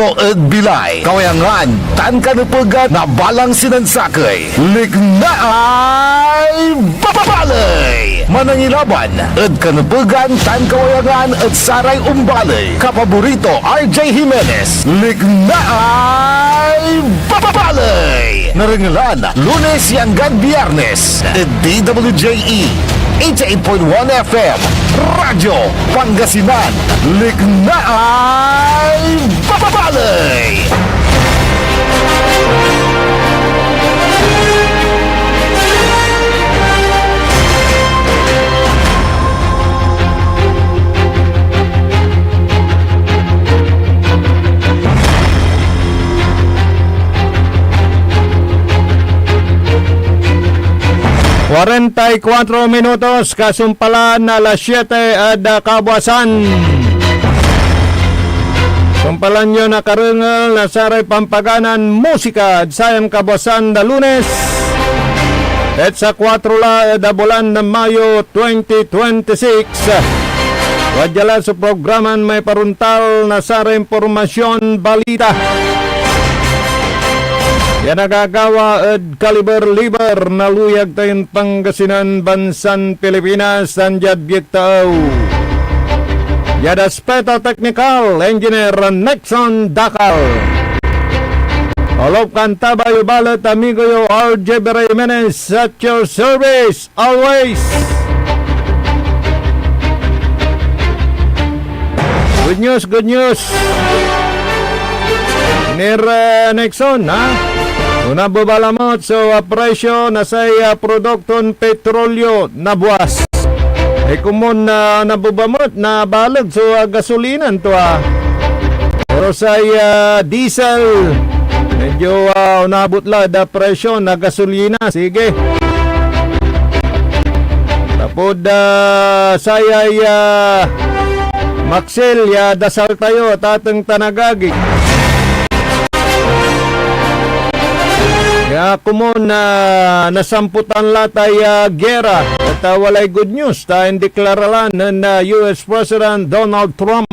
paborito at bilay. Kawayangan, tan kanupugan na balang sinansakay. Lignaay babalay. Manangilaban, at kanupugan, tan kawayangan at saray umbalay. Kapaborito RJ Jimenez. Lignaay babalay. Naringalan, Lunes hanggang Biyernes. At DWJE 88.1 FM Radyo Pangasinan. Lignaay babalay. Minutos kasumpalan na alas 7 at kabuasan. Sumpalan nyo na karungal na saray pampaganan musika at sayang kabuasan na Lunes at sa 4 la bulan ng Mayo 2026. Wadjala sa programan may paruntal na saray impormasyon balita. Yan nagagawa at kaliber-liber na luyag tayong Pangasinan, Bansan, Pilipinas, Sanjad Biektao. Yan aspeto technical, engineer Nexon Dakal. Olop kantabayo balat, amigo yo RJ Jimenez at your service, always. Good news, good news. Engineer Nexon, ha? Una babalamot sa presyo na sa produkton petrolyo na buwas. Ay kumun na nabubamot na balag sa gasolinan to Pero sa diesel, medyo unabot la da presyo na gasolina. Sige. Tapos saya Maxil dasal tayo tatang tanagagi. Kaya kumun na nasamputan latay gera at walay good news tayong deklaralan ng US President Donald Trump.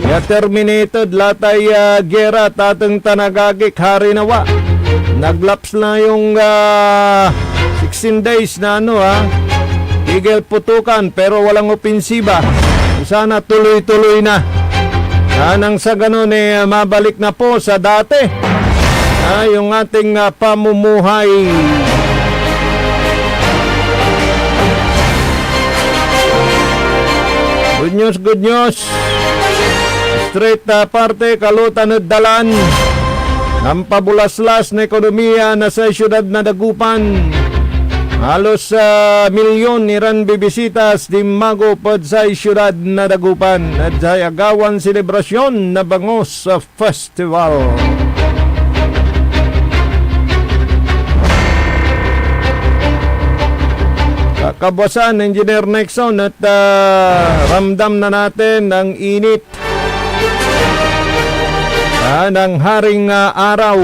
Kaya terminated latay gera tatang tanagagik hari nawa. Naglaps na yung 16 days na tigil putukan pero walang opensiba. Sana tuloy-tuloy na. Nang sa ganun mabalik na po sa dati. Yung ating pamumuhay. Good news, good news. Straight parte kalutan at dalan ng pabulaslas na ekonomiya na sa syudad na Dagupan. Halos milyon niran bibisitas di mago pod sa syudad na Dagupan at sa agawan selebrasyon na Bangos Festival. Kabuasan, Engineer Nexon, at ramdam na natin ang init ng haring araw.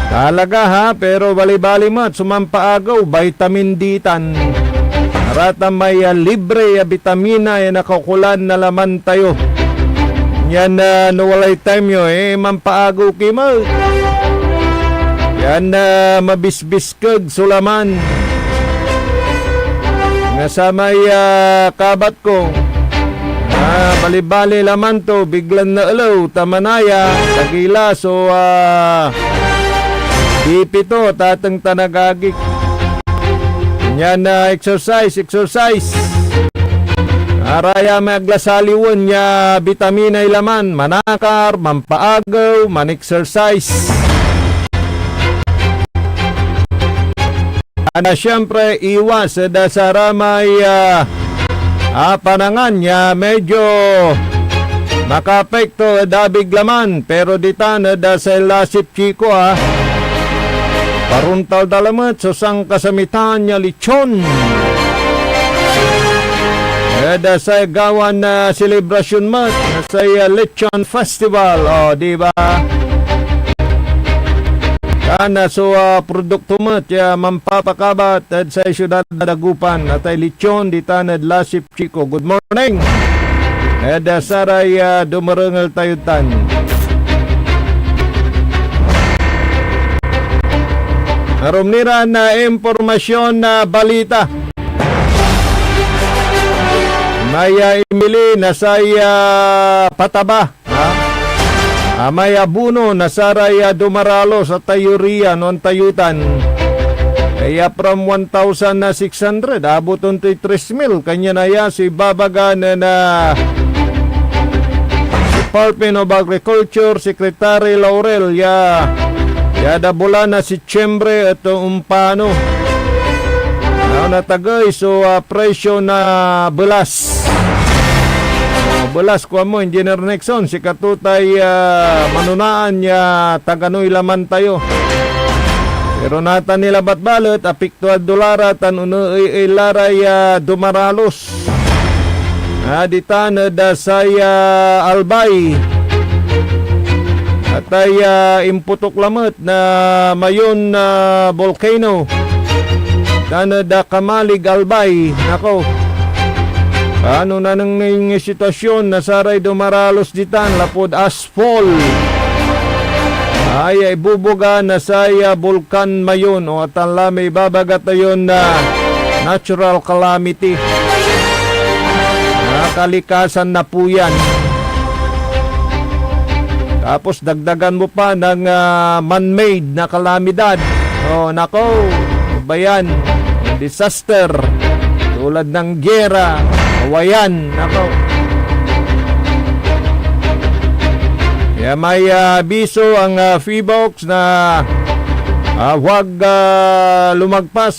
Talaga pero bali-bali mo at sumampaagaw, vitamin D-tan. Rata may libre vitamina nakakulan na laman tayo. Yan nawalay time yo mampaagaw kimo. Yan mabisbiskag sulaman. Nga sa may kabat ko. Bali-bali laman to, biglan na alaw, tamanaya, tagila, so ipito, tatang tanagagik. Yan exercise. Araya may aglasaliwan niya, vitamina ilaman, manakar, mampaagaw, man-exercise. Siyempre, iwas sa ramay panangan niya medyo makapekto dabig laman pero ditan sa lasip chiko paruntal dalamat so sang kasamitan niya lechon sa gawan na celebration mat sa lechon festival diba kana so produkto mo mampapakabat at sa syudad na Dagupan at ay lechon di tanad lasip chiko. Good morning. Saray dumarungal tayutan. Narumnira na impormasyon na balita. May imili na saya pataba. May abuno na saray dumaralo sa tayuriya noon tayutan. Kaya from 1,600 abot 3,000 kanya na ya si babagan na Department of Agriculture Secretary Laurel ya dabula na si Chembre at umpano na tagay so presyo na belas belas ko mo Engineer Nixon si katutay manunaan ya taganoy laman tayo pero nata nila batbalot apikto at dolara tan unoy laray dumaralos ditan da saya albay at ay imputok lamat na mayon na volcano dan da kamalig albay nako. Ano na nang sitwasyon na saray dumaralos ditan lapod asphalt ay bubuga na saya bulkan mayon o atala may babagat ayon na natural calamity. Kalikasan na po yan. Tapos dagdagan mo pa ng man-made na kalamidad. O nako, ba yan? Disaster. Tulad ng gera. Awayan. Nako. Kaya may abiso ang FIBOX na huwag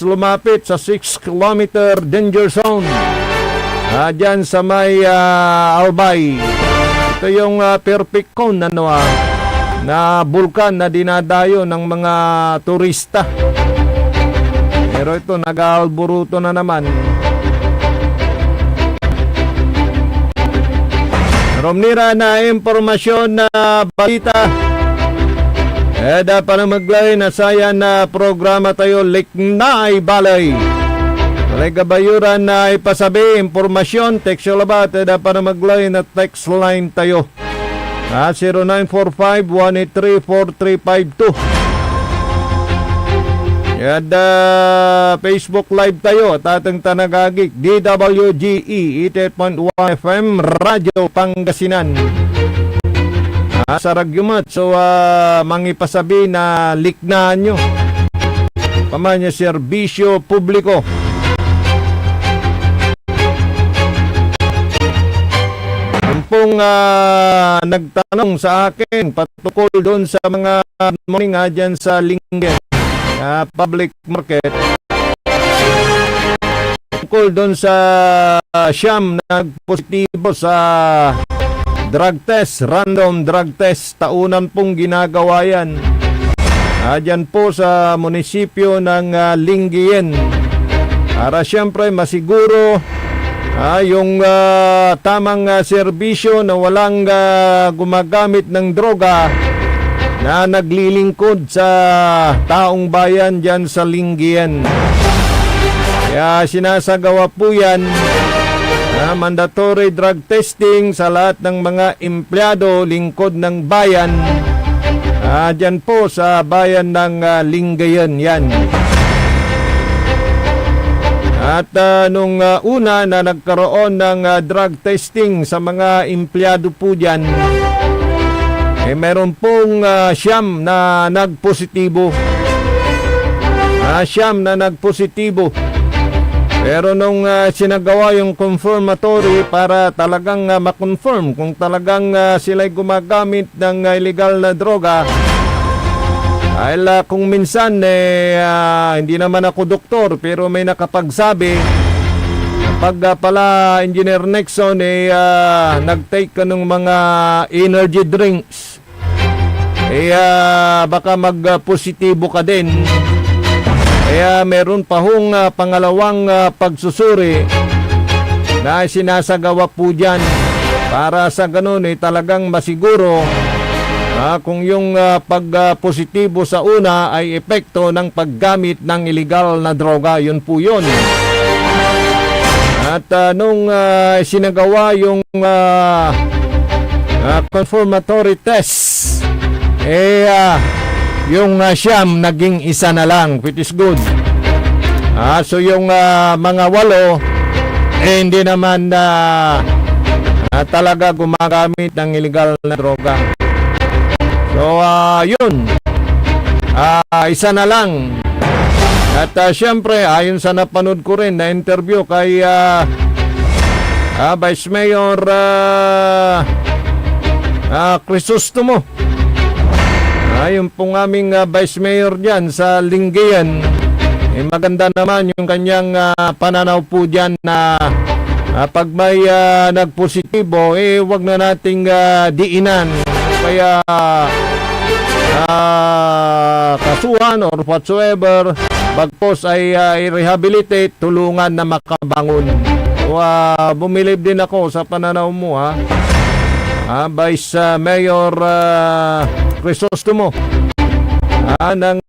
lumapit sa 6-kilometer danger zone. Diyan sa may Albay. Ito yung perfect cone na bulkan na dinadayo ng mga turista. Pero ito nag-aalburuto na naman. Romnira na impormasyon na balita. Dapat na maglay na saya na programa tayo Liknay Balay. Malay kabayuran na ipasabi impormasyon, text yung labat, dapat na maglay na text line tayo. 0945-183-4352. At Facebook Live tayo, tatang tanagagik, DWGE 88.1 FM, Radyo Pangasinan. Sa Ragyumat, so mangipasabi na liknaan nyo. Pamanya serbisyo publiko. Pong nagtanong sa akin patungkol doon sa mga morning dyan sa Linggen public market tungkol doon sa siyam nagpositibo sa drug test, random drug test, taunan pong ginagawa yan dyan po sa munisipyo ng Linggen para siyempre masiguro yung tamang serbisyo na walang gumagamit ng droga na naglilingkod sa taong bayan dyan sa Linggen. Kaya sinasagawa po yan mandatory drug testing sa lahat ng mga empleyado lingkod ng bayan dyan po sa bayan ng Linggen yan. At nung una na nagkaroon ng drug testing sa mga empleyado po dyan, meron pong siyam na nagpositibo. Siyam na nagpositibo. Pero nung sinagawa yung confirmatory para talagang makonfirm kung talagang sila'y gumagamit ng illegal na droga, dahil kung minsan hindi naman ako doktor pero may nakapagsabi pag pala Engineer Nixon nag-take ka ng mga energy drinks baka mag-positibo ka din. Kaya meron pa hong pangalawang pagsusuri na sinasagawa po dyan para sa ganun talagang masiguro kung yung pag-positibo sa una ay epekto ng paggamit ng illegal na droga. Yun po yun. At nung sinagawa yung confirmatory test, yung Siyam naging isa na lang, which is good. So yung mga 8, hindi naman talaga gumagamit ng illegal na droga. So yun, isa na lang. At syempre, ayon sa napanood ko rin na interview kay Vice Mayor Crisostomo, yung pong aming Vice Mayor dyan sa Lingayen, maganda naman yung kanyang pananaw po dyan na pag may nagpositibo, wag na nating diinan. Kaya kasuhan or whatsoever, bagpos ay i-rehabilitate, tulungan na makabangon. So, bumilib din ako sa pananaw mo, Vice Mayor Crisostomo ng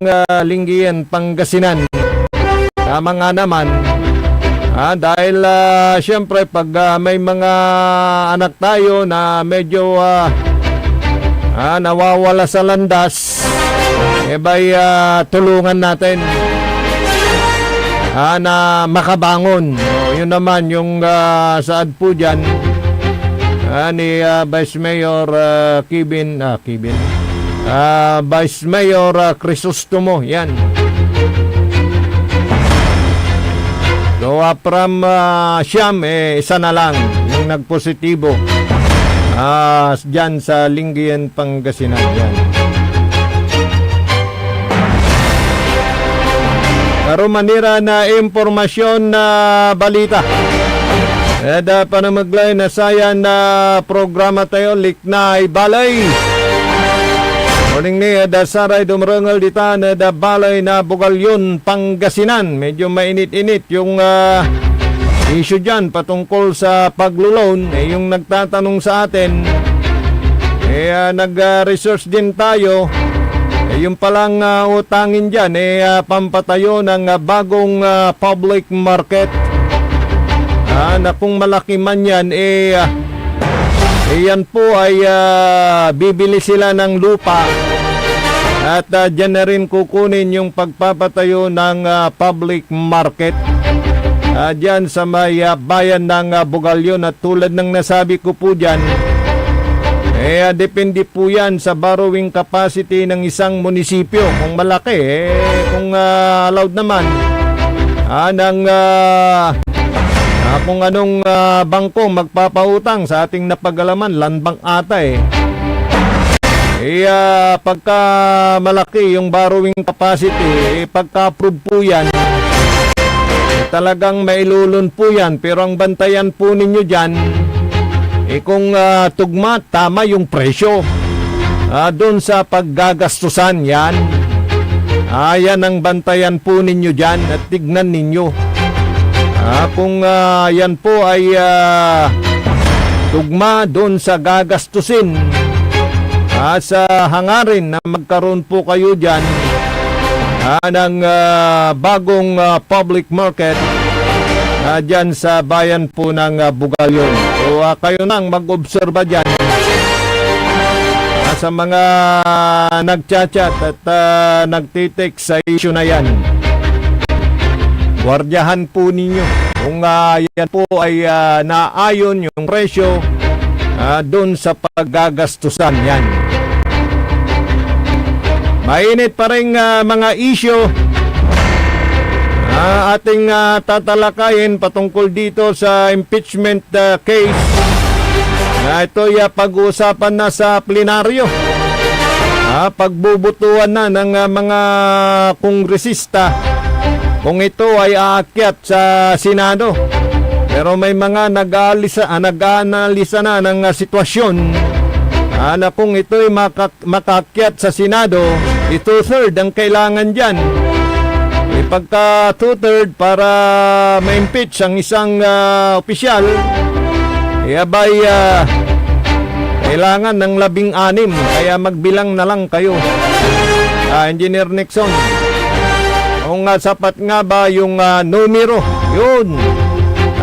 Lingayen, Pangasinan. Tama nga naman, dahil syempre pag may mga anak tayo na medyo nawawala sa landas, tulungan natin na makabangon. Yun naman yung saad po dyan ni Vice Mayor Vice Mayor Crisostomo. Yan. So from Siyam, isa na lang yung nagpositibo dyan sa Lingayen, Pangasinan. Yan. Karon manira na impormasyon na balita. Panamaglay na sayan na programa tayo, Liknay Balay. Morning ni Saray Dumrangel dita na Balay na Bugalyon, Pangasinan. Medyo mainit-init yung issue dyan patungkol sa paglo-loan. Yung nagtatanong sa atin, nag-research din tayo. Yung palang utangin dyan, pampatayo ng bagong public market. Na kung malaki man yan, yan po ay bibili sila ng lupa. At dyan na rin kukunin yung pagpapatayo ng public market. Dyan sa may bayan ng Bugalyon. At tulad ng nasabi ko po dyan, depende po yan sa borrowing capacity ng isang munisipyo. Kung malaki, kung allowed naman, kung anong bangko magpapautang sa ating napagalaman, landbank ata pagka malaki yung borrowing capacity, pagka-approve po yan, talagang mailulun po yan. Pero ang bantayan po ninyo dyan, kung tugma, tama yung presyo doon sa paggagastusan yan. Yan ang bantayan po ninyo dyan at tignan ninyo. Kung yan po ay tugma doon sa gagastusin, sa hangarin na magkaroon po kayo dyan ng bagong public market dyan sa bayan po ng Bugalyon. So kayo nang mag-obserba dyan sa mga nagchat-chat at nagtitik sa issue na yan. Guardiyahan po ninyo kung yan po ay naayon yung presyo doon sa paggagastusan yan. Mainit pa rin mga issue ating tatalakayin patungkol dito sa impeachment case na ito'y pag-uusapan na sa plenaryo. Pagbubutuan na ng mga kongresista kung ito ay aakyat sa Senado. Pero may mga nag-aanalisa na ng sitwasyon na kung ito ay makakyat sa Senado, 2/3 ang kailangan dyan. Pagka 2/3 para ma-impeach ang isang opisyal, kailangan ng 16. Kaya magbilang na lang kayo. Engineer Nixon, kung sapat nga ba yung numero, yun.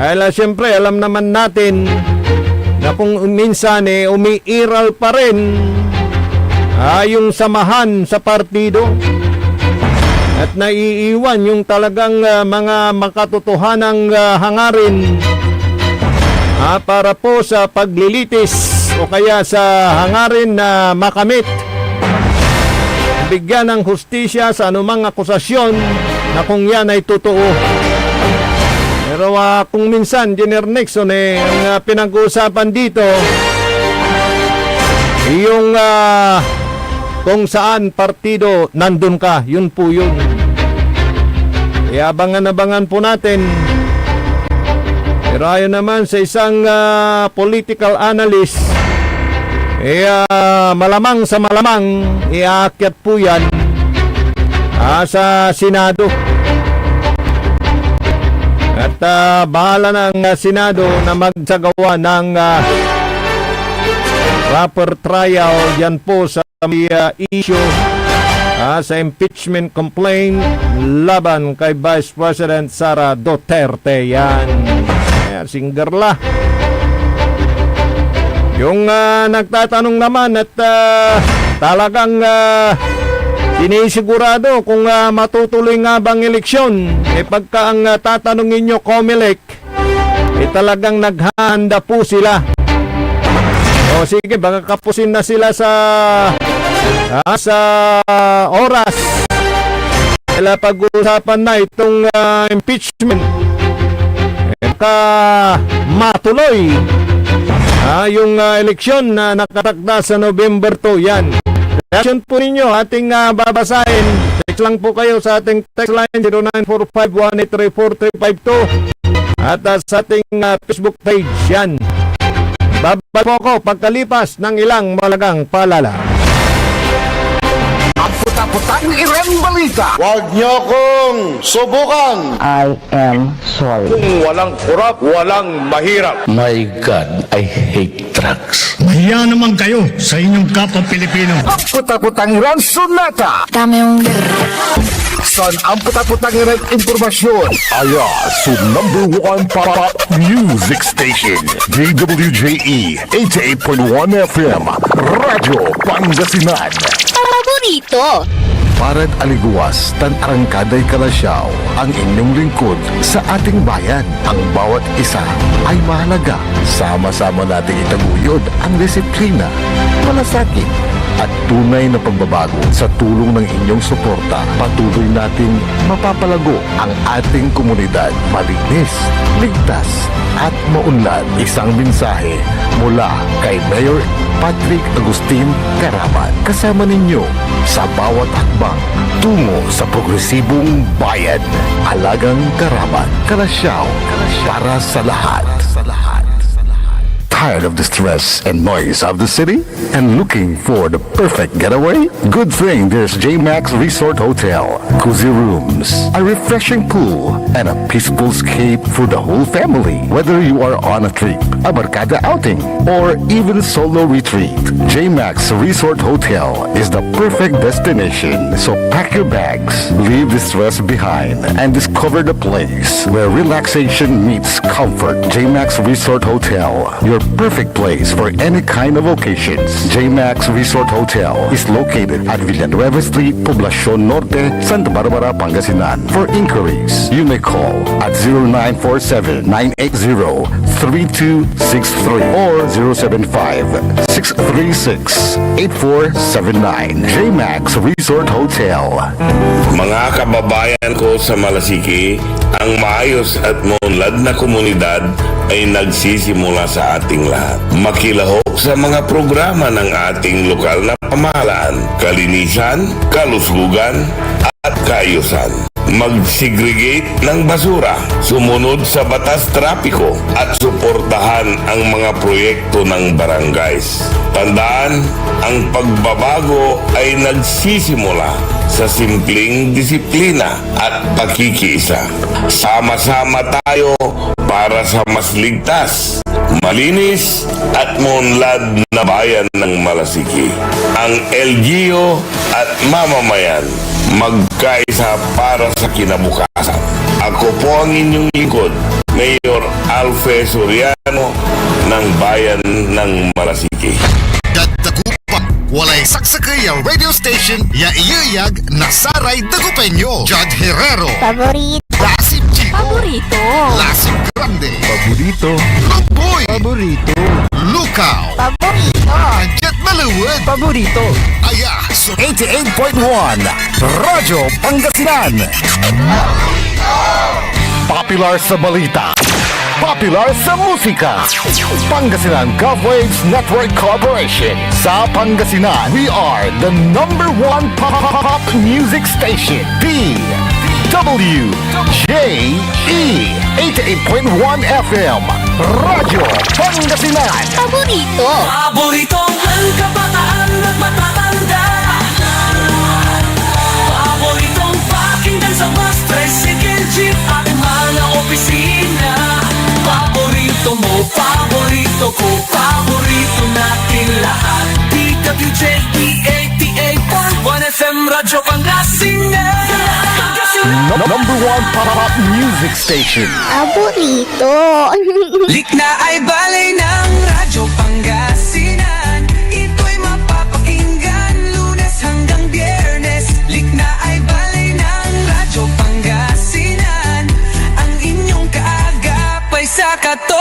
Dahil siyempre, alam naman natin na kung minsan umiiral pa rin yung samahan sa partido at naiiwan yung talagang mga makatotohanang hangarin para po sa paglilitis o kaya sa hangarin na makamit, bigyan ng hustisya sa anumang akusasyon na kung yan ay totoo. Pero kung minsan, General Nixon, ang pinag-uusapan dito, yung kung saan partido nandun ka, yun po yun. Abangan-abangan po natin. Pero ayon naman sa isang political analyst, malamang sa malamang, iaakyat po yan sa Senado. At bahala ng Senado na magsagawa ng proper trial yan po sa issue sa impeachment complaint laban kay Vice President Sara Duterte. Yan. Ayan, singgerla. Yung nagtatanong naman at talagang sinisigurado kung matutuloy nga bang eleksyon, pagka ang tatanungin nyo COMELEC, talagang naghahanda po sila. O sige, baka kapusin na sila sa oras. Kaya pag-uusapan na itong impeachment, matuloy yung eleksyon na nakatakda sa November 2. Yan. Reaction po ninyo, ating babasahin. Text lang po kayo sa ating text line 0945-1834352 at sa ating Facebook page. Yan. Babay po ako pagkalipas ng ilang malagang paalala. Ang puta-putang Iran Balita. Huwag niyo akong subukan. I am sorry. Kung walang kurap, walang mahirap. My God, I hate drugs. Mahiya naman kayo sa inyong kapwa Pilipino. Ang puta-putang Iran Sonata. Dame yung Son, ang puta-putang Iran Impormasyon. Aya, so #1 pop music station. DWJE 88.1 FM. Radyo Pangasinan. paborito. Parad aliguas, tan arangkaday kalasyaw, ang inyong lingkod sa ating bayan. Ang bawat isa ay mahalaga. Sama-sama nating itaguyod ang disiplina, malasakit, at tunay na pagbabago. Sa tulong ng inyong suporta, patuloy nating mapapalago ang ating komunidad. Malinis, ligtas, at maunlad. Isang mensahe mula kay Mayor Patrick Agustin Caraman. Kasama ninyo sa bawat hakbang tungo sa progresibong bayan. Alagang Caraman, Kalasyaw, para sa lahat. Tired of the stress and noise of the city? And looking for the perfect getaway? Good thing there's J-Max Resort Hotel. Cozy rooms, a refreshing pool, and a peaceful escape for the whole family. Whether you are on a trip, a barkada outing, or even solo retreat, J-Max Resort Hotel is the perfect destination. So pack your bags, leave the stress behind, and discover the place where relaxation meets comfort. J-Max Resort Hotel, your perfect place for any kind of occasions. J-Max Resort Hotel is located at Villanueva Street, Poblacion Norte, Santa Barbara, Pangasinan. For inquiries, you may call at 0947-980-3263 or 075-636-8479. J-Max Resort Hotel. Mga kababayan ko sa Malasiki, ang maayos at maunlad na komunidad ay nagsisimula sa ating lahat. Makilahok sa mga programa ng ating lokal na pamahalaan, kalinisan, kalusugan, at kaayusan. Mag-segregate ng basura, sumunod sa batas trapiko, at suportahan ang mga proyekto ng barangays. Tandaan, ang pagbabago ay nagsisimula sa simpleng disiplina at pakikiisa. Sama-sama tayo para sa mas ligtas, malinis at maunlad na bayan ng Malasiki. Ang LGU at mamamayan magkaisa para sa kinabukasan. Ako po ang inyong lingkod, Mayor Alfe Soriano ng Bayan ng Malasiki. Dagdagupa, walay saksakay ang radio station ya iyayag na saray dagupenyo. Judd Herrero, Paborito. Lasip Chico, Paborito. Lasip Grande, Paborito. Lugboy, Paborito. Lukaw, Paborito. Jet Maluwag, Paborito. Aya, so 88.1 Radyo Pangasinan. Popular sa balita. Popular sa musika. Pangasinan Govwaves Network Corporation. Sa Pangasinan, we are the number one pop music station. WJE 88.1 FM. Radyo Pangasinan. Paborito. Paborito ang kabataan at matatanda. Paboritong pakinggan sa bus, tricycle, jeep at mga opisina. Paborito mo, paborito ko, paborito natin lahat. DWJE 88.1 FM, Radyo Pangasinan. Number one pop music station. Paborito. Likna ay balay ng Radyo Pangasinan. Ito'y mapapakinggan Lunes hanggang Biyernes. Likna ay balay ng Radyo Pangasinan. Ang inyong kaagapay sa katotohanan.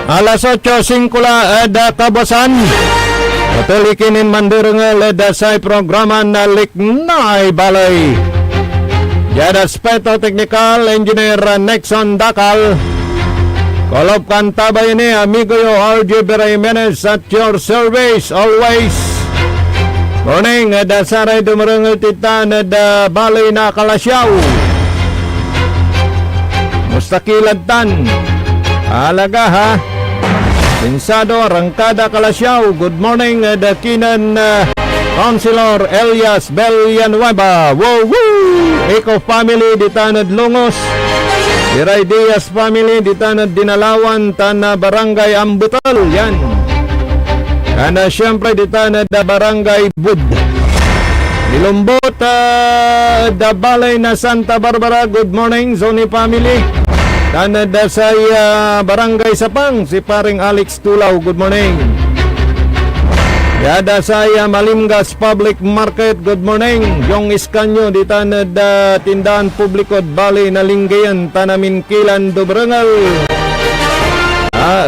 Alas 8:05 tabasan. Patulikinin mandirungal sa programa na Liknay Balay. Jada Speto Technical Engineer Nexon Dakal. Kolop kantabay ni amigo yo RJ Jimenez at your service always. Morning, saray dumarungal titan da balay na Kalasyaw. Mustakilad tan. Alaga ha. Pinsado, Rangkada, Kalasyaw. Good morning, Dakinan Councilor Elias Villanueva. Wow, woo! Eco family, ditanad Lungos. Iray Diaz family, ditanad Dinalawan, Tana Barangay Ambutal. Yan. Kana siyempre, ditanad Barangay Bud. Nilumbot, da Balay na Santa Barbara. Good morning, Zoni family. Tanad sa Barangay Sapang, si paring Alex Tulaw, good morning. Yada sa Malimgas Public Market, good morning. Yung Iskanyo, di tanad Tindahan Publiko Bali na Linggayan, Tanamin Kilan, Dobrangal.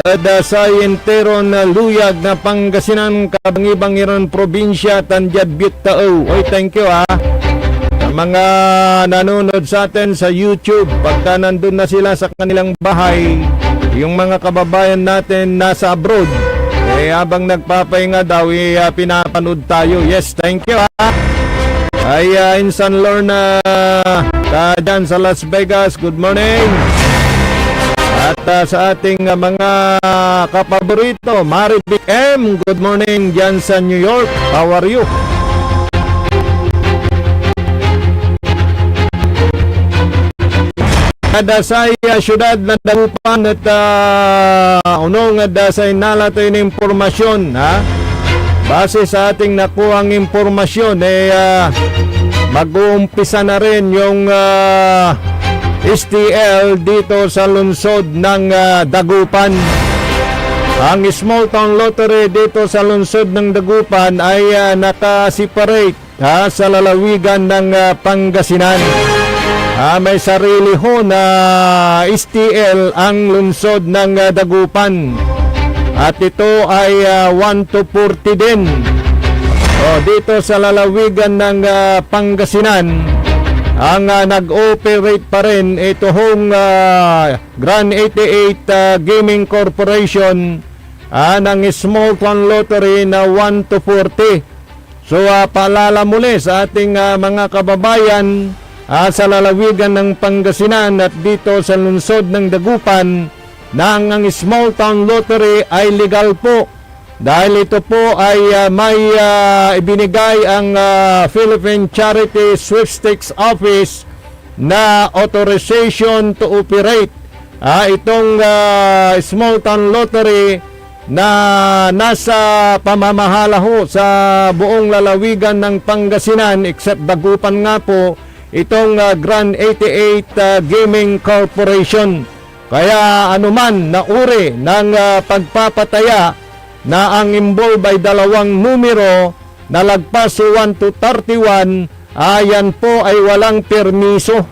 Ada sa Entero na Luyag na Pangasinan, Kabangibangiran Probinsya, Tanjad Butao. Oy, thank you ha. Mga nanonood sa atin sa YouTube, pagka nandun na sila sa kanilang bahay, yung mga kababayan natin nasa abroad, habang nagpapahinga daw, pinapanood tayo. Yes, thank you ha. Ay, Insan Lorna, dyan sa Las Vegas, good morning. At sa ating mga kapaborito, Maribik M, good morning dyan sa New York, how are you? Ada sa syudad na Dagupan at unong ada sa inalatoy na impormasyon ha? Base sa ating nakuhang impormasyon mag-uumpisa na rin yung STL dito sa lungsod ng Dagupan. Ang Small Town Lottery dito sa lungsod ng Dagupan ay naka-separate sa lalawigan ng Pangasinan. May sarili ho na STL ang lungsod ng Dagupan. At ito ay 1 to 40 din. Dito sa lalawigan ng Pangasinan, ang nag-operate pa rin ito hong Grand 88 Gaming Corporation ng Small Town Lottery na 1 to 40. So paalala muli sa ating mga kababayan sa lalawigan ng Pangasinan at dito sa lungsod ng Dagupan na ang Small Town Lottery ay legal po dahil ito po ay may ibinigay ang Philippine Charity Sweepstakes Office na authorization to operate itong Small Town Lottery na nasa pamamahala ho sa buong lalawigan ng Pangasinan except Dagupan nga po itong Grand 88 Gaming Corporation. Kaya anuman na uri ng pagpapataya na ang involved ay dalawang numero na lagpas 1 to 31, ayan po ay walang permiso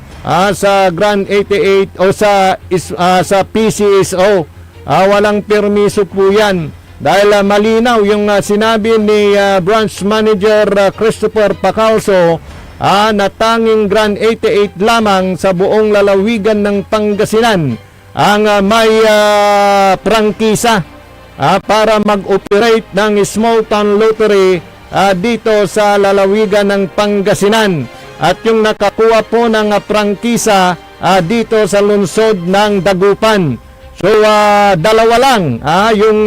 sa Grand 88 o sa PCSO. Walang permiso po yan. Dahil malinaw yung sinabi ni Branch Manager Christopher Pacalso na tanging Grand 88 lamang sa buong lalawigan ng Pangasinan ang may prangkisa para mag-operate ng small town lottery dito sa lalawigan ng Pangasinan. At yung nakakuha po ng prangkisa dito sa lungsod ng Dagupan. So dalawa lang yung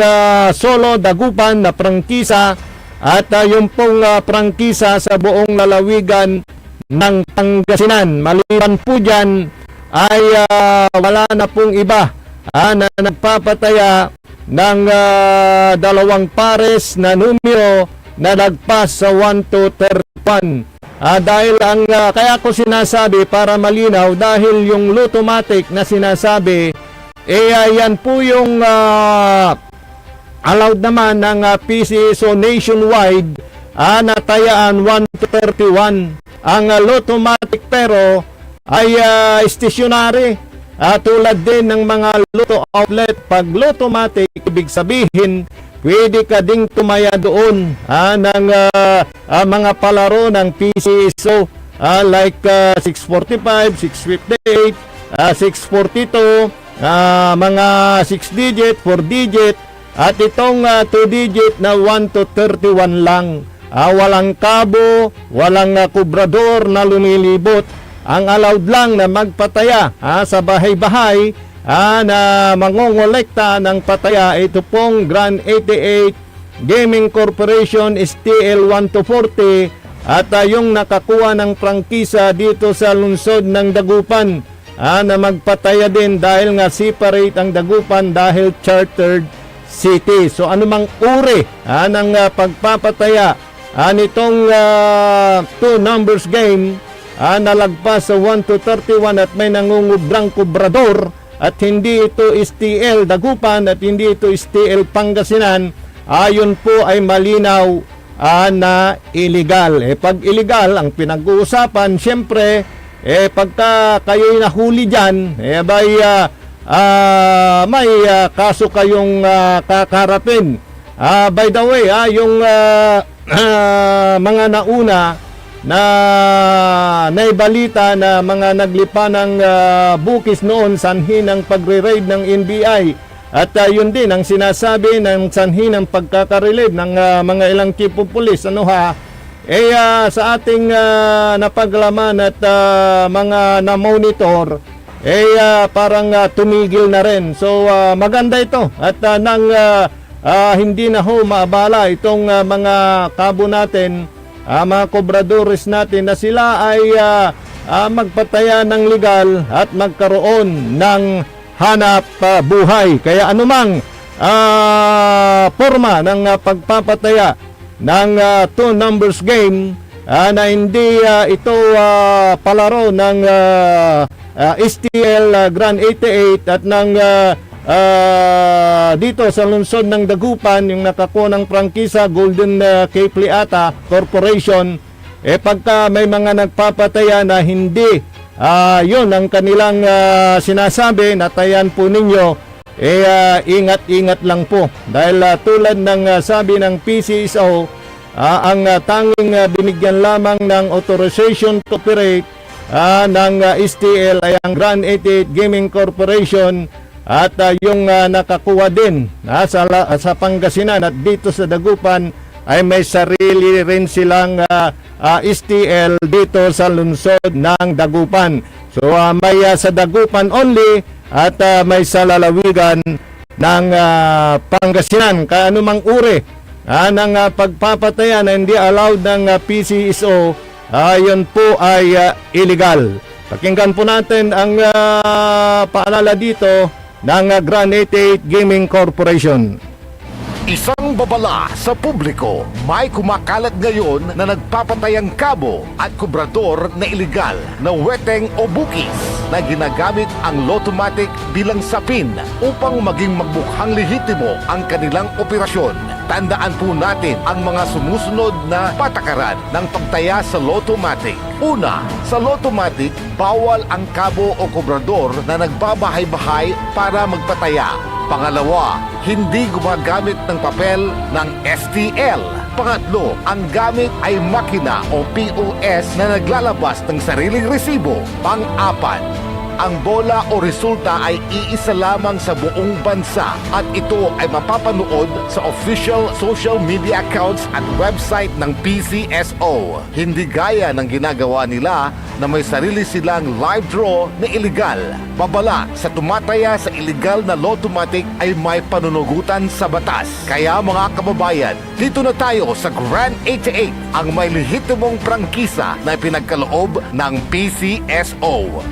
solo Dagupan na prangkisa at yung pong prangkisa sa buong lalawigan ng Pangasinan. Maliban po dyan ay wala na pong iba na nagpapataya ng dalawang pares na numero na nagpas sa 1 to 31. Dahil ang kaya ko sinasabi para malinaw dahil yung Lutomatic na sinasabi yan po yung allowed naman ng PCSO nationwide natayaan 1 to 31. Ang Lutomatic pero ay stationary tulad din ng mga Luto outlet. Pag Lutomatic ibig sabihin pwede ka ding tumaya doon ng mga palaro ng PCSO like 645, 658, 642, mga 6 digit, 4 digit at itong 2 digit na 1 to 31 lang. Walang kabo, walang kubrador na lumilibot. Ang allowed lang na magpataya sa bahay-bahay na mangongolekta ng pataya ito pong Grand 88 Gaming Corporation STL 1 to 40 at yung nakakuha ng prangkisa dito sa lungsod ng Dagupan na magpataya din dahil nga separate ang Dagupan dahil chartered city. So anumang uri ng pagpapataya nitong 2 numbers game nalagpas sa 1 to 31 at may nangungubrang kubrador at hindi ito STL Dagupan at hindi ito STL Pangasinan, ayon po ay malinaw na illegal. Pag illegal ang pinag-uusapan, syempre pagka kayo'y nahuli dyan, may kaso kayong kakarapin. By the way, yung mga nauna na naibalita na mga naglipa ng bukis noon sanhi ng pagre-raid ng NBI at yun din ang sinasabi ng sanhi ng pagkakarelieve ng mga ilang chief of police sa ating napaglaman at mga na-monitor parang tumigil na rin. So maganda ito at nang hindi na ho maabala itong mga kabo natin, mga kobradores natin na sila ay magpataya ng legal at magkaroon ng hanap buhay. Kaya anumang forma ng pagpapataya ng 2 numbers game na hindi ito palaro ng STL Grand 88 at ng dito sa lungsod ng Dagupan yung nakakuha ng prangkisa Golden Cape Corporation, pagka may mga nagpapataya na hindi yun ang kanilang sinasabi, natayan po ninyo, ingat-ingat lang po dahil tulad ng sabi ng PCSO, ang tanging binigyan lamang ng authorization to operate ng STL ay ang Grand 88 Gaming Corporation at yung nakakuha din sa Pangasinan at dito sa Dagupan ay may sarili rin silang STL dito sa lungsod ng Dagupan. So may sa Dagupan only at may sa lalawigan ng Pangasinan. Kaya anumang uri ng pagpapataya na hindi allowed ng PCSO, yun po ay illegal. Pakinggan po natin ang paalala dito ng Grand 88 Gaming Corporation. Isang babala sa publiko, may kumakalat ngayon na nagpapatay ang kabo at kubrador na iligal na weteng o bukis na ginagamit ang Lottomatic bilang sapin upang maging magmukhang lehitimo ang kanilang operasyon. Tandaan po natin ang mga sumusunod na patakaran ng pagtaya sa Lottomatic. Una, sa Lottomatic, bawal ang kabo o kubrador na nagbabahay-bahay para magpataya. Pangalawa, hindi gumagamit ng papel ng STL. Pangatlo, ang gamit ay makina o POS na naglalabas ng sariling resibo. Pang-apat, ang bola o resulta ay iisa lamang sa buong bansa at ito ay mapapanood sa official social media accounts at website ng PCSO. Hindi gaya ng ginagawa nila na may sarili silang live draw na iligal. Babala sa tumataya sa iligal na Lottomatic ay may panunugutan sa batas. Kaya mga kababayan, dito na tayo sa Grand 88, ang may lehitimong prangkisa na pinagkaloob ng PCSO.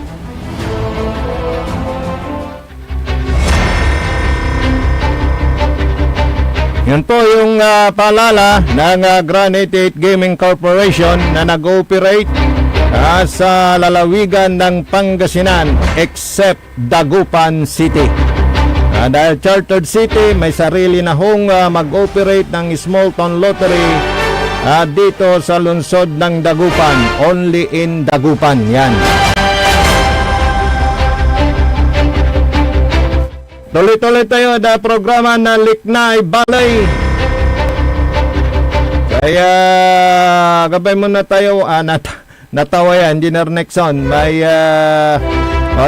Yan po yung paalala ng Grand 88 Gaming Corporation na nag-ooperate sa lalawigan ng Pangasinan except Dagupan City. Dahil chartered city, may sarili na hong mag-ooperate ng small town lottery dito sa lungsod ng Dagupan. Only in Dagupan. Yan. Tuloy-tuloy tayo na programa na Liknay Balay. Kaya gabay muna tayo natawayan, Engineer Nexon. May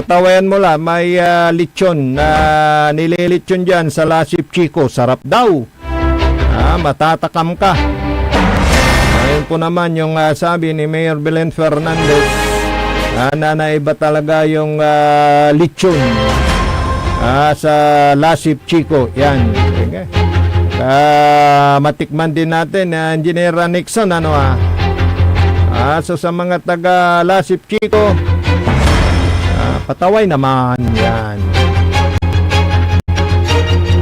tawayan mo lang, may lechon na nililitsyon dyan sa Lasip Chico. Sarap daw. Matatakam ka. Ayun po naman yung sabi ni Mayor Belen Fernandez na naiba talaga yung lechon sa Lasip Chico. Yan. Okay. Matikman din natin Engineer Nixon so sa mga taga Lasip Chico, pataway naman. Yan.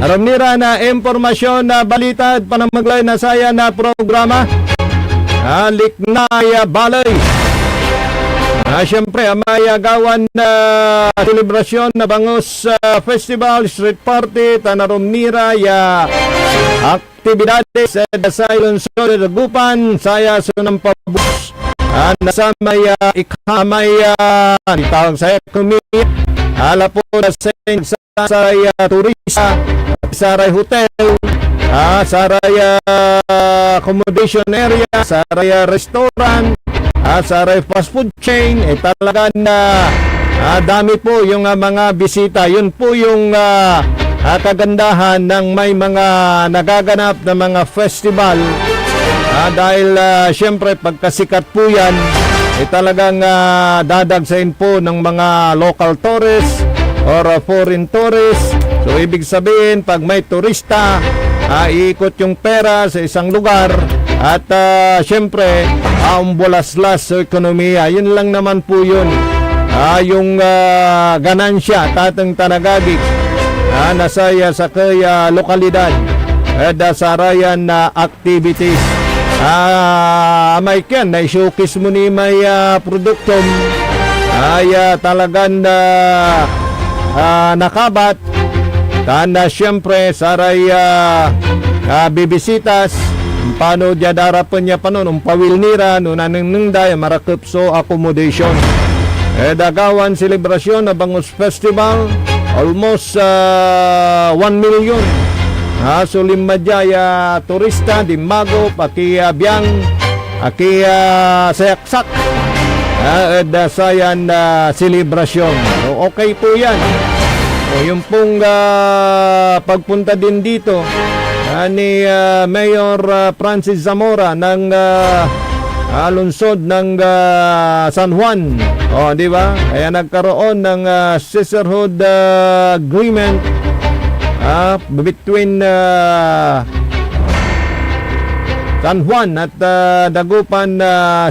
Aramnira na impormasyon na balita at panamaglay na saya na programa Liknay Balay. Siyempre, may agawan na selebrasyon na Bangus Festival, Street Party, Tanarumnira, aktibidades sa Lungsod de Dagupan, saya sunang pabus, nasa may ikamay, tawag sa ekonomiya, alapo na sa turista, saray hotel, saray accommodation area, saray restaurant, saray fast food chain, talaga na dami po yung mga bisita. Yun po yung kagandahan ng may mga nagaganap na mga festival. Dahil syempre pagkasikat po yan, talagang dadagsain po ng mga local tourists or foreign tourists. So ibig sabihin, pag may turista, iikot yung pera sa isang lugar at syempre umbulaslas sa ekonomiya. Yun lang naman po yun. Yung ganansya tatang tanagagik nasaya sa kaya lokalidad sa rayan na activities. May ken na showcase mo ni may produktom ay talagang nakabat. Tanda syempre saray bibisitas paano diya darapan niya pa nun pawil nira nun naningday marakip so accommodation. Dagawan selebrasyon na Bangus Festival almost 1 million. So limadya turista dimago paki biyang aki sayaksak sayan selebrasyon. So, okay po yan. Yung pong pagpunta din dito ni Mayor Francis Zamora ng lungsod ng San Juan. Di ba? Kaya nagkaroon ng sisterhood agreement between San Juan at Dagupan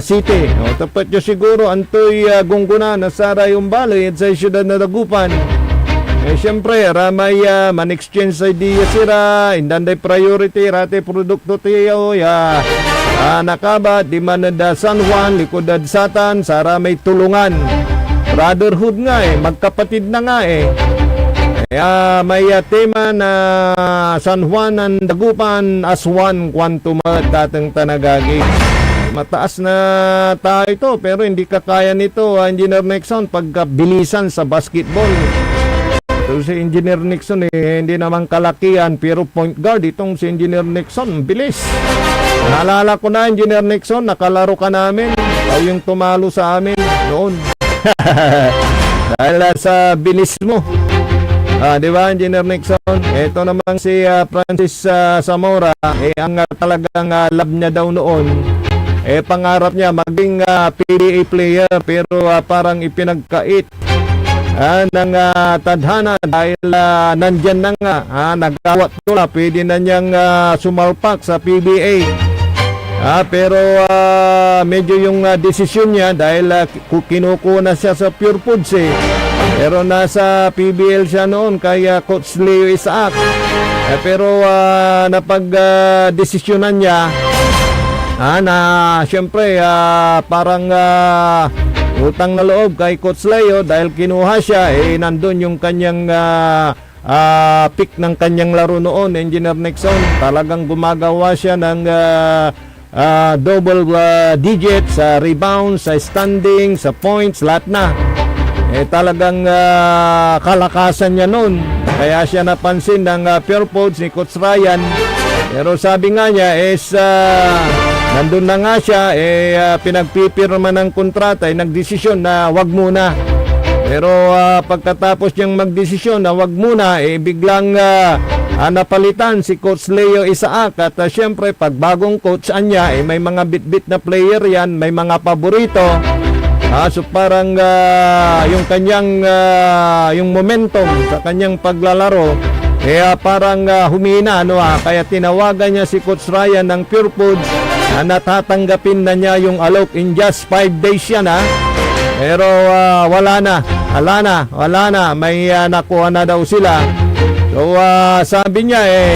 City. Tapat nyo siguro antoy gungguna na sara yung balay at sa siyudad na Dagupan. Siyempre, ramay man-exchange sa idea sira, indanday priority, rate produkto tiyo, nakaba, di man da San Juan, likudad Satan, sa ramay tulungan. Brotherhood nga magkapatid na nga Kaya may tema na San Juan ang Dagupan, Aswan, Quantumat, datang tanagagi. Mataas na tayo ito, pero hindi kakaya nito, Engineer Nixon, pagkabilisan sa basketball. So, si Engineer Nixon hindi naman kalakihan, pero point guard itong si Engineer Nixon, bilis. Naalala ko na, Engineer Nixon, nakalaro ka namin, tayo yung tumalo sa amin noon. Dahil sa bilis mo. Di ba, Engineer Nixon? Ito naman si Francis Zamora, ang talagang lab niya daw noon. Pangarap niya maging PBA player, pero parang ipinagkait ng tadhana dahil nandyan na nga, nagkawat ko na, pwede na niyang sumalpak sa PBA. Pero medyo yung desisyon niya dahil kinukuna siya sa Pure Foods pero nasa PBL siya noon kay Coach Leo Isaac. Pero napag-desisyonan niya na siyempre parang utang na loob kay Coach Leo dahil kinuha siya, nandun yung kanyang pick ng kanyang laro noon, Engineer Nixon. Talagang gumagawa siya ng double digit sa rebound, sa standing, sa points, lahat na. Talagang kalakasan niya noon. Kaya siya napansin ng Pure Foods ni Coach Ryan. Pero sabi nga niya nandun na nga siya, pinagpipirma ng kontrata, nagdesisyon na wag muna. Pero pagkatapos niyang magdesisyon na wag muna, biglang napalitan si Coach Leo Isaac. At syempre, pag bagong coach niya, may mga bit-bit na player yan, may mga paborito. So parang yung kanyang yung momentum sa kanyang paglalaro, parang humina, kaya tinawagan niya si Coach Ryan ng Pure Foods na natatanggapin na niya yung alok in just 5 days yan pero wala na, may nakuha na daw sila. So sabi niya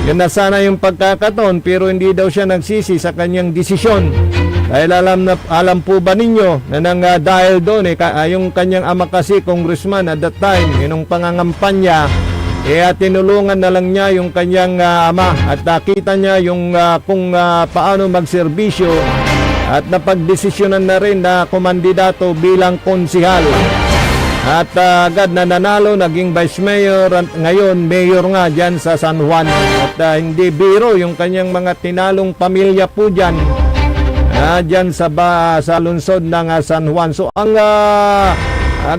yun na sana yung pagkakataon, pero hindi daw siya nagsisi sa kanyang desisyon. Dahil alam po ba ninyo na dahil doon yung kanyang ama kasi, congressman at that time, yung pangangampanya, tinulungan na lang niya yung kanyang ama at nakita niya yung kung paano magserbisyo at napagdesisyonan na rin na kumandidato bilang konsihal. At agad na nanalo, naging vice mayor at ngayon mayor nga dyan sa San Juan. At hindi biro yung kanyang mga tinalong pamilya po dyan. Dyan sa lungsod ng San Juan. So ang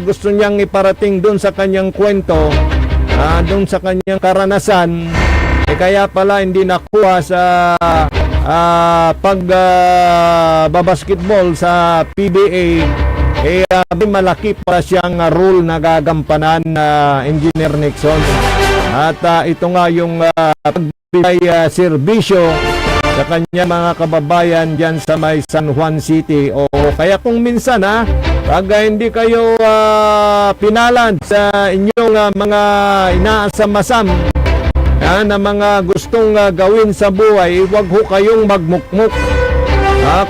gusto niyang iparating dun sa kanyang kwento, dun sa kanyang karanasan, kaya pala hindi nakuha sa pagbabasketball sa PBA, malaki pa siyang role na gagampanan na Engineer Nixon. At ito nga yung pagbibigay serbisyo sa kanya mga kababayan dyan sa may San Juan City. Kaya kung minsan pag hindi kayo pinalad sa inyong mga inaasam-asam na mga gustong gawin sa buhay, huwag ho kayong magmukmuk.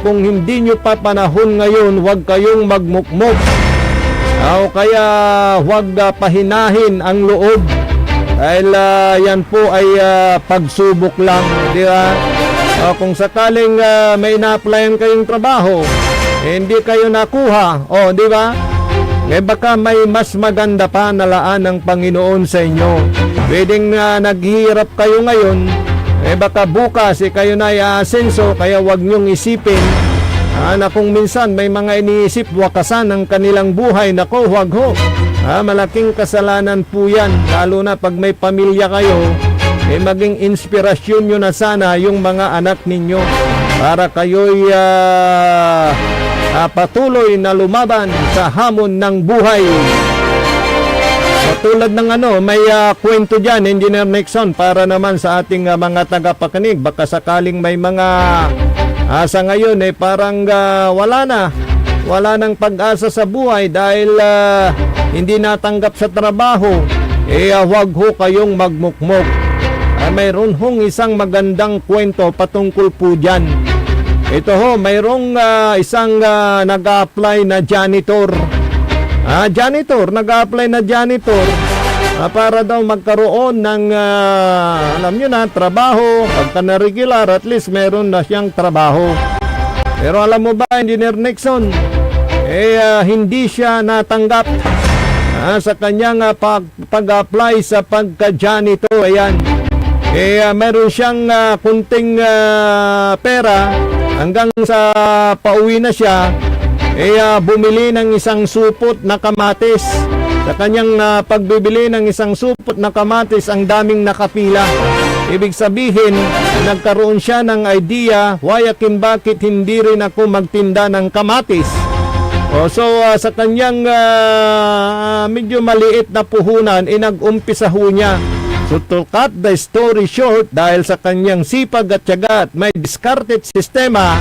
Kung hindi nyo pa panahon ngayon, huwag kayong magmukmuk. Kaya huwag pahinahin ang loob dahil yan po ay pagsubok lang, di ba? Kung sakaling may na-applyan kayong trabaho, hindi kayo nakuha, di ba? Baka may mas maganda pa na laan ng Panginoon sa inyo. Pwedeng naghihirap kayo ngayon, baka bukas kayo na i-asenso, kaya wag nyong isipin na kung minsan may mga iniisip wakasan ng kanilang buhay. Nako, wag ho. Malaking kasalanan po yan, lalo na pag may pamilya kayo. Maging inspirasyon nyo na sana yung mga anak ninyo para kayo'y patuloy na lumaban sa hamon ng buhay. Tulad ng may kwento dyan, Engineer Nixon, para naman sa ating mga tagapakinig. Baka sakaling may mga sa ngayon parang wala nang pag-asa sa buhay dahil hindi natanggap sa trabaho. huwag ho kayong magmukmok. Mayroon hong isang magandang kwento patungkol po dyan. Ito ho, mayroong isang nag-a-apply na janitor. Nag-a-apply na janitor para daw magkaroon ng, alam nyo na, trabaho. Pagka na regular, at least meron na siyang trabaho. Pero alam mo ba, Engineer Nixon, hindi siya natanggap sa kanyang pag-apply sa pagka-janitor. Ayan. Meron siyang kunting pera hanggang sa pauwi na siya. Bumili ng isang supot na kamatis. Sa kanyang pagbibili ng isang supot na kamatis, ang daming nakapila. Ibig sabihin, nagkaroon siya ng idea, bakit hindi rin ako magtinda ng kamatis. Sa kanyang medyo maliit na puhunan, nag-umpisa ho niya. So to cut the story short, dahil sa kanyang sipag at tiyaga at may discarded sistema,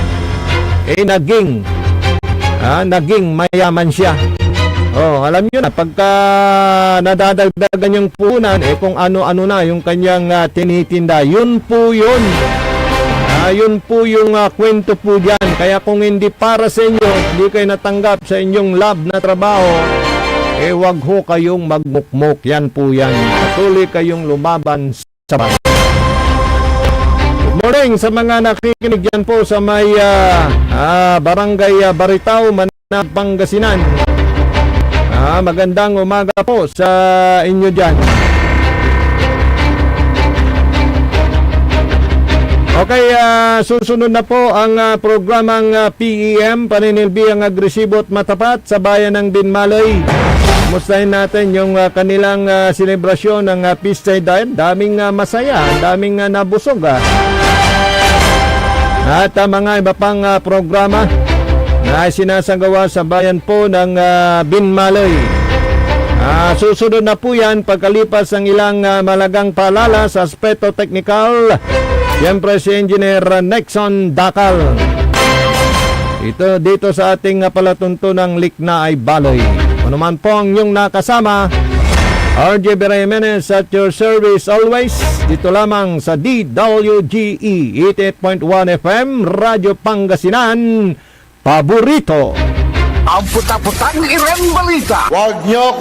naging mayaman siya. Alam nyo na, pagka nadadagdagan yung puhunan, kung ano-ano na yung kanyang tinitinda, yun po yun. Yun po yung kwento po dyan. Kaya kung hindi para sa inyo, hindi kayo natanggap sa inyong lab na trabaho, wag ho kayong magmukmok. Yan po yan. Patuloy kayong lumaban sa bahay. Good morning sa mga nakikinig dyan po sa may Barangay Baritao, Manab, Pangasinan. Magandang umaga po sa inyo dyan. Okay, susunod na po ang programang PEM, Paninilbigang Agresibo at Matapat sa bayan ng Binmalay. Mustahin natin yung kanilang selebrasyon ng Peace Day dahil daming masaya, daming nabusog. At mga iba pang programa na sinasagawa sa bayan po ng Binmalay. Susunod na po yan pagkalipas ng ilang malagang paalala sa aspeto technical. Siyempre si Engineer Nixon Dakal. Ito dito sa ating palatuntunang Likna ay Baloy. Ano man po ang inyong nakasama, RJ Jimenez at your service always. Dito lamang sa DWGE 88.1 FM, Radyo Pangasinan, paborito. Ang puta-putang irang balita. Huwag niyo